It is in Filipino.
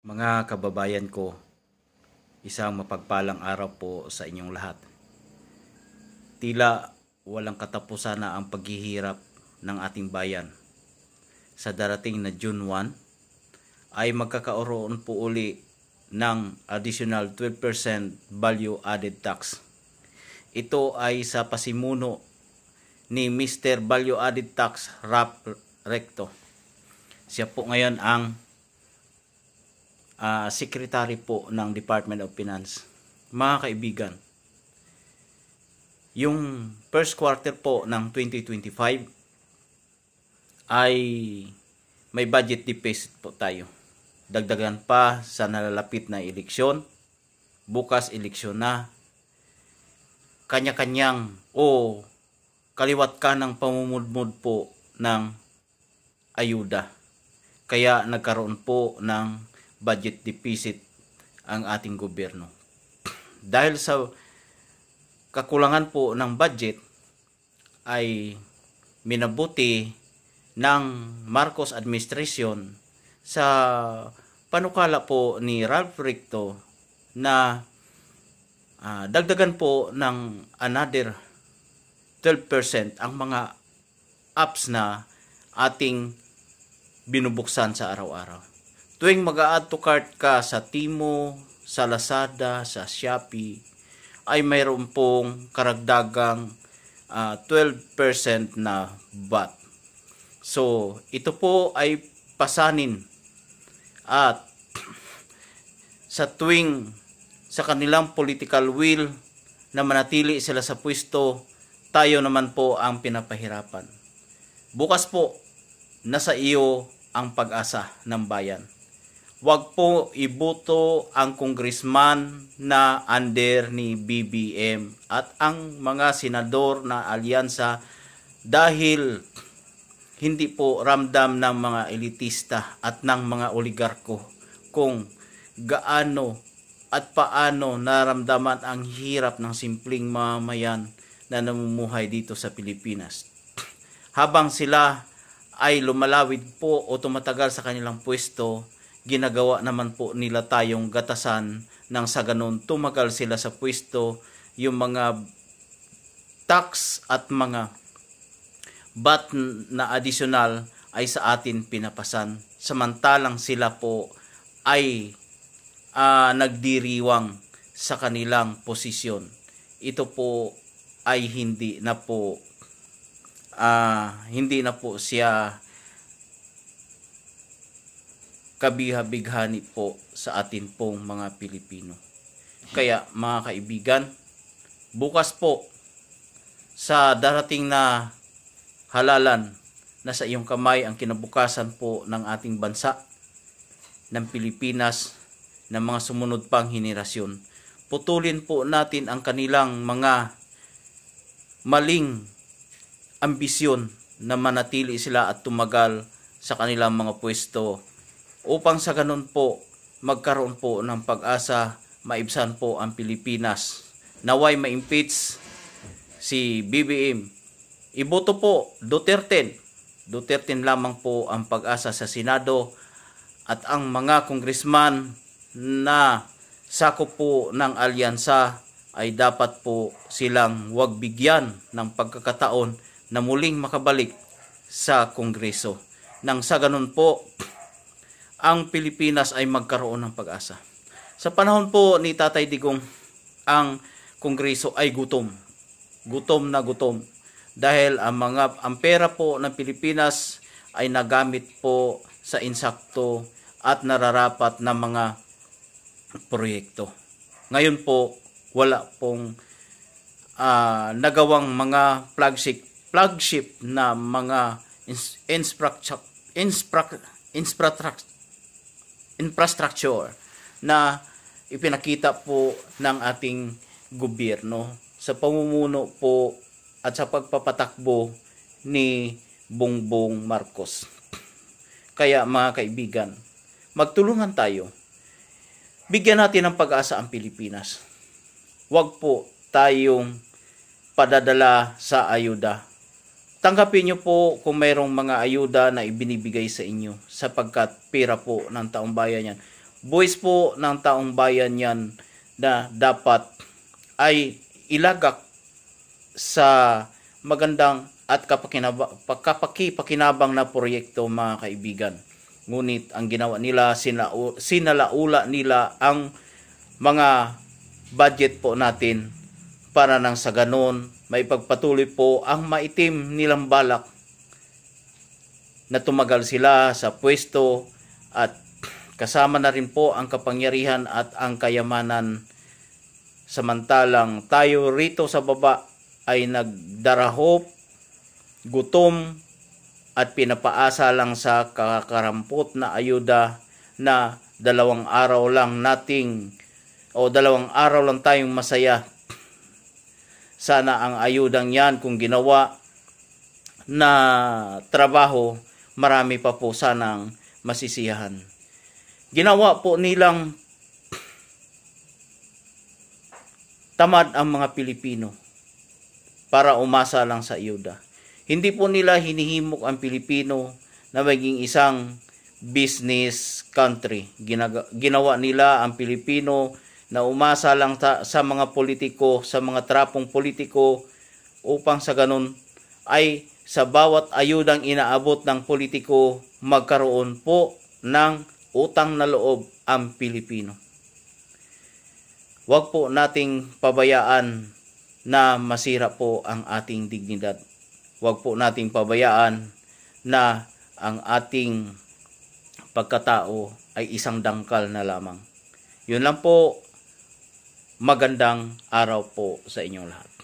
Mga kababayan ko, isang mapagpalang araw po sa inyong lahat. Tila walang katapusan na ang paghihirap ng ating bayan. Sa darating na June 1 ay magkakaroon po uli ng additional 12% value added tax. Ito ay sa pasimuno ni Mr. Value Added Tax Rap Recto. Siya po ngayon ang secretary po ng Department of Finance. Mga kaibigan, yung first quarter po ng 2025 ay may budget deficit po tayo. Dagdagan pa sa nalalapit na eleksyon. Bukas eleksyon na. Kanya-kanyang kaliwat ka ng pamumudmud po ng ayuda. Kaya nagkaroon po ng budget deficit ang ating gobyerno. Dahil sa kakulangan po ng budget ay minabuti ng Marcos administration sa panukala po ni Ralph Recto na dagdagan po ng another 12% ang mga apps na ating binubuksan sa araw-araw. Tuwing mag-a-add to cart ka sa Timo, sa Lazada, sa Shopee, ay mayroon pong karagdagang 12% na VAT. So, ito po ay pasanin at sa tuwing sa kanilang political will na manatili sila sa pwesto, tayo naman po ang pinapahirapan. Bukas po, nasa iyo ang pag-asa ng bayan. Huwag po iboto ang congressman na under ni BBM at ang mga senador na alyansa dahil hindi po ramdam ng mga elitista at ng mga oligarko kung gaano at paano naramdaman ang hirap ng simpleng mamamayan na namumuhay dito sa Pilipinas. Habang sila ay lumalawid po o tumatagal sa kanilang pwesto, ginagawa naman po nila tayong gatasan nang sa ganun tumagal sila sa pwesto, yung mga tax at mga VAT na additional ay sa atin pinapasan. Samantalang sila po ay nagdiriwang sa kanilang posisyon. Ito po ay hindi na po siya kabihabighani po sa atin pong mga Pilipino. Kaya mga kaibigan, bukas po sa darating na halalan, nasa iyong kamay ang kinabukasan po ng ating bansa, ng Pilipinas, ng mga sumunod pang henerasyon. Putulin po natin ang kanilang mga maling ambisyon na manatili sila at tumagal sa kanilang mga pwesto upang sa ganun po magkaroon po ng pag-asa, maibsan po ang Pilipinas. Naway ma-impeach si BBM. Iboto po Duterte. Duterte lamang po ang pag-asa sa Senado at ang mga congressman na sakop po ng alyansa ay dapat po silang huwag bigyan ng pagkakataon na muling makabalik sa Kongreso. Nang sa ganun po, ang Pilipinas ay magkaroon ng pag-asa. Sa panahon po ni Tatay Digong, ang Kongreso ay gutom. Gutom na gutom. Dahil ang pera po ng Pilipinas ay nagamit po sa insakto at nararapat na mga proyekto. Ngayon po, wala pong nagawang mga flagship na mga infrastructure na ipinakita po ng ating gobyerno sa pamumuno po at sa pagpapatakbo ni Bongbong Marcos. Kaya mga kaibigan, magtulungan tayo. Bigyan natin ng pag-asa ang Pilipinas. Huwag po tayong padadala sa ayuda. Tanggapin nyo po kung mayroong mga ayuda na ibinibigay sa inyo sapagkat pera po ng taong bayan yan. Buwis po ng taong bayan yan na dapat ay ilagak sa magandang at kapakipakinabang na proyekto, mga kaibigan. Ngunit ang ginawa nila, sinalaula nila ang mga budget po natin para nang sa ganon may pagpatuloy po ang maitim nilang balak na tumagal sila sa pwesto at kasama na rin po ang kapangyarihan at ang kayamanan, samantalang tayo rito sa baba ay nagdarahop, gutom at pinapaasa lang sa kakarampot na ayuda na 2 araw lang tayong masaya. Sana ang ayudang yan kung ginawa na trabaho, marami pa po sanang masisiyahan. Ginawa po nilang tamad ang mga Pilipino para umasa lang sa ayuda. Hindi po nila hinihimok ang Pilipino na maging isang business country. Ginawa nila ang Pilipino na umasa lang sa mga politiko, sa mga trapong politiko, upang sa ganun ay sa bawat ayudang inaabot ng politiko, magkaroon po ng utang na loob ang Pilipino. Huwag po nating pabayaan na masira po ang ating dignidad. Huwag po nating pabayaan na ang ating pagkatao ay isang dangkal na lamang. Yun lang po. Magandang araw po sa inyong lahat.